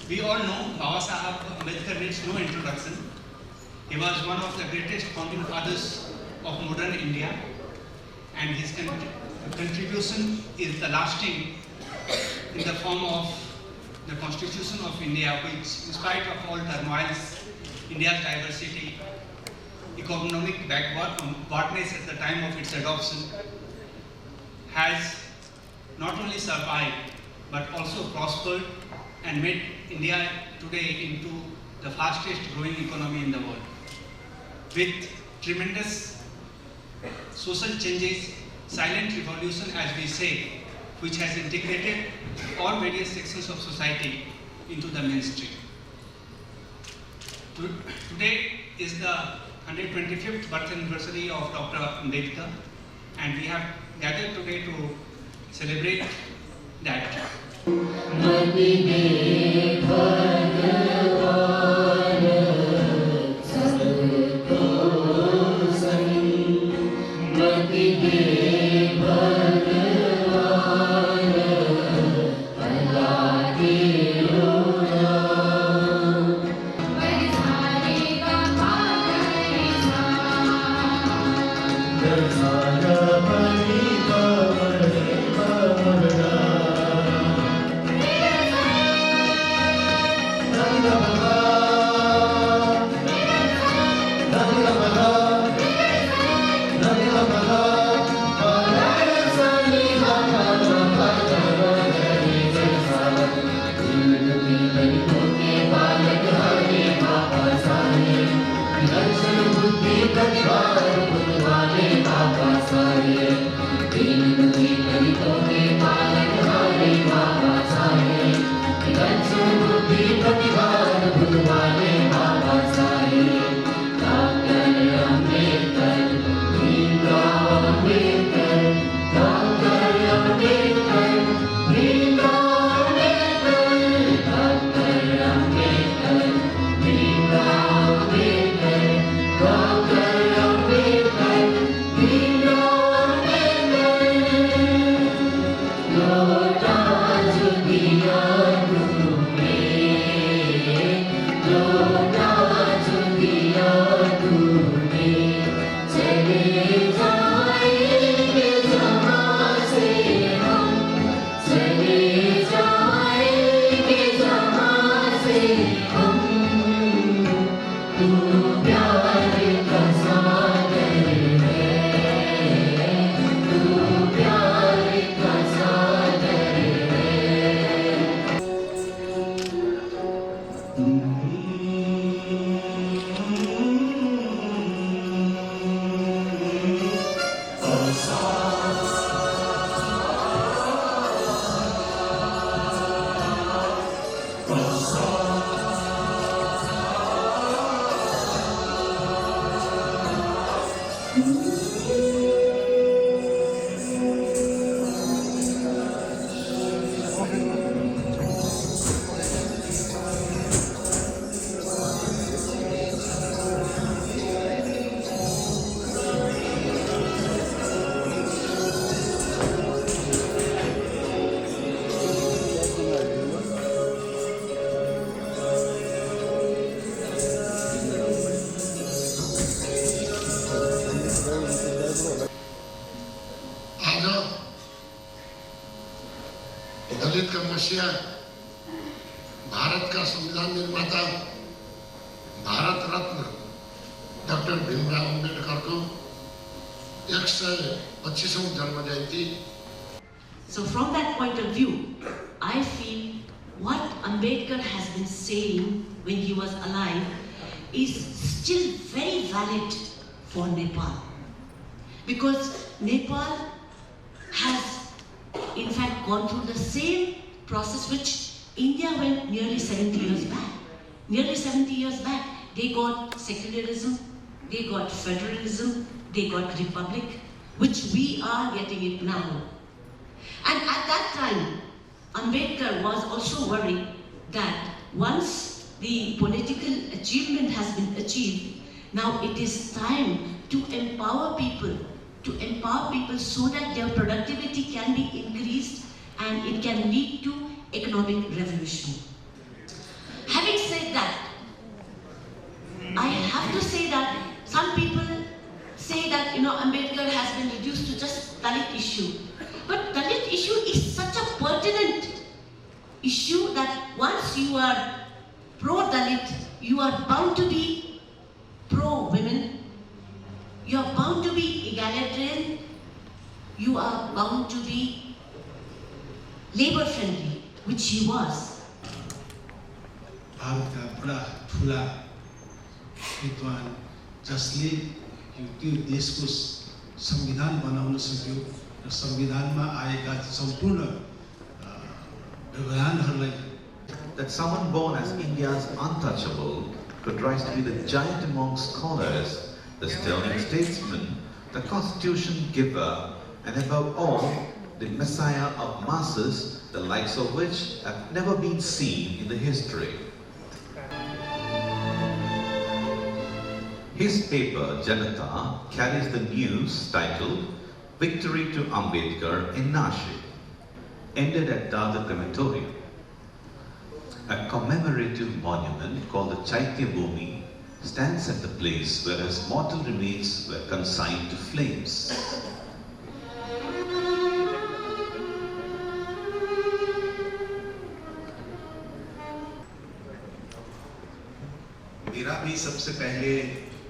We all know Baba Sahib Ambedkar needs no introduction. He was one of the greatest founding fathers of modern India, and his contribution is the lasting in the form of the Constitution of India, which, in spite of all turmoils, India's diversity, economic backwardness at the time of its adoption, has not only survived but also prospered and made India today into the fastest growing economy in the world. With tremendous social changes, silent revolution as we say, which has integrated all various sections of society into the mainstream. Today is the 125th birth anniversary of Dr. Ambedkar, and we have gathered today to celebrate that. दलित का मसीहा, भारत का संविधान निर्माता, Bharat Ratna doctor Bhimrao Ambedkar को 125वां जन्म जयंती. So from that point of view, I feel what Ambedkar has been saying when he was alive is still very valid for Nepal. Because Nepal has in fact gone through the same process which India went nearly 70 years back. Nearly 70 years back, they got secularism, they got federalism, they got republic, which we are getting it now. And at that time, Ambedkar was also worried that once the political achievement has been achieved, now it is time to empower people so that their productivity can be increased and it can lead to economic revolution. are bound to be pro-women, you are bound to be egalitarian, you are bound to be labor-friendly, which he was. Bharat का बड़ा ठुला विद्वान जसले त्यो देशको संविधान बनाउन सक्यो र संविधानमा आएका सम्पूर्ण व्यवधानहरूलाई That someone born as India's untouchable could rise to be the giant among scholars, the sterling statesman, the constitution giver, and above all, the messiah of masses, the likes of which have never been seen in the history. His paper, Janata, carries the news titled Victory to Ambedkar in Nashik, ended at Dadar Crematorium. A commemorative monument called the Chaitya Bhumi stands at the place where his mortal remains were consigned to flames. मेरा भी सबसे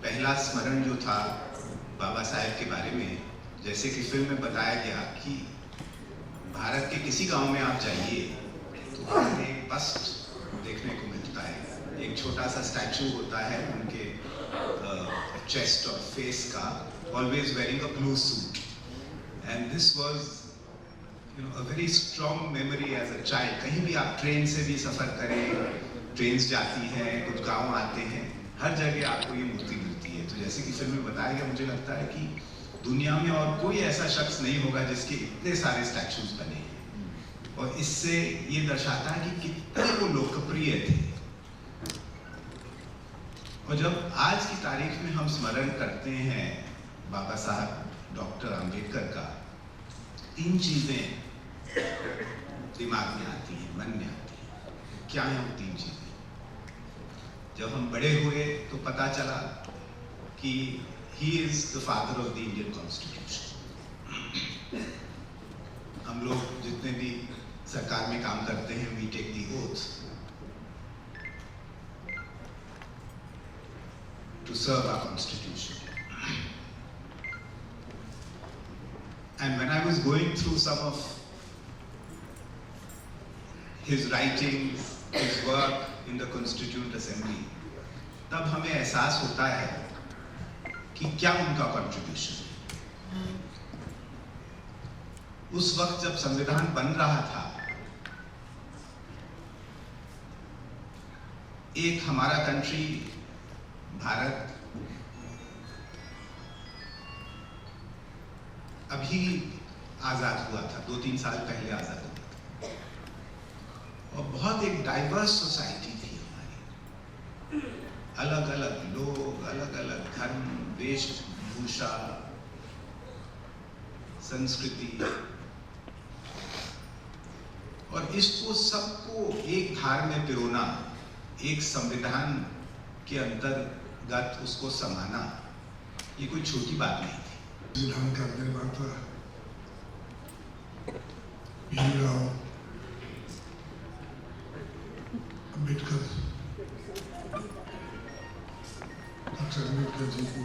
पहला स्मरण जो था बाबा साहेब के बारे में, जैसे कि फिल्म में बताया गया कि भारत के किसी गांव में आप जाइए तो वहाँ एक बस्ट देखने को मिलता है, एक छोटा सा स्टैचू होता है उनके चेस्ट और फेस का, always wearing a blue suit, and this was a very strong memory as a child. कहीं भी आप ट्रेन से भी सफर करें, ट्रेन्स जाती हैं, कुछ गांव आते हैं, हर जगह आपको ये मूर्ति मिलती है। तो जैसे कि फिल्म में बताया गया, मुझे लगता है कि दुनिया में और कोई ऐसा शख्स नहीं होगा जिसके इतने सारे स्टैचूज बने हैं, और इससे ये दर्शाता है कि कितने वो लोकप्रिय थे। और जब आज की तारीख में हम स्मरण करते हैं बाबा साहब डॉक्टर अंबेडकर का, तीन चीजें दिमाग में आती हैं, मन में आती हैं। क्या है वो तीन चीजें? जब हम बड़े हुए तो पता चला कि he is the father of the Indian constitution. हम लोग जितने भी सरकार में काम करते हैं, we take the oath to serve our constitution. And when I was going through some of his writings, his work in the Constituent Assembly, तब हमें एहसास होता है कि क्या उनका कंट्रीब्यूशन है। उस वक्त जब संविधान बन रहा था, एक हमारा कंट्री भारत अभी आजाद हुआ था, 2-3 साल पहले आजाद हुआ था, और बहुत एक डाइवर्स सोसाइटी थी हमारी। अलग अलग लोग, अलग अलग धर्म, वेशभूषा, संस्कृति, और इसको सबको एक धार में पिरोना, एक संविधान के अंतर्गत उसको समाना, ये कोई छोटी बात नहीं थी। संविधान का निर्माता भीमराव अम्बेडकर, डॉक्टर अम्बेडकर जी को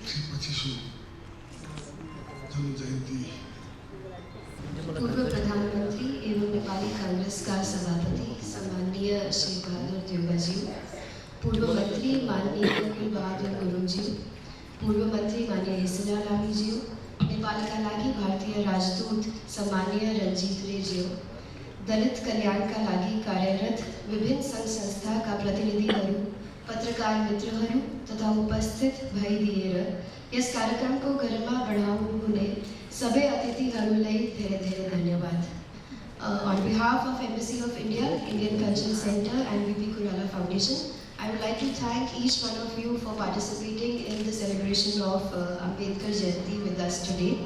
25वीं जन्म जयंती। पूर्व प्रधानमंत्री एवं नेपाली कांग्रेस का सभापति सम्माननीय श्री बहादुर देउवा जी, पूर्व मंत्री माननीय कुल बहादुर गुरुङ जी, पूर्व मंत्री माननीय हेसला लामी जी, नेपाल का लागि भारतीय राजदूत सम्माननीय रंजीत रे जी, दलित कल्याण का लागि कार्यरत विभिन्न संघ संस्था का प्रतिनिधिहरू, पत्रकार मित्रहरू तथा उपस्थित भइदिएर यस कार्यक्रमको गरिमा बढाउनु हुने सबै अतिथिहरूलाई धेरै धेरै धन्यवाद। On behalf of Embassy of India, Indian Cultural Center and VP Kurala Foundation, I would like to thank each one of you for participating in the celebration of Ambedkar Jayanti with us today.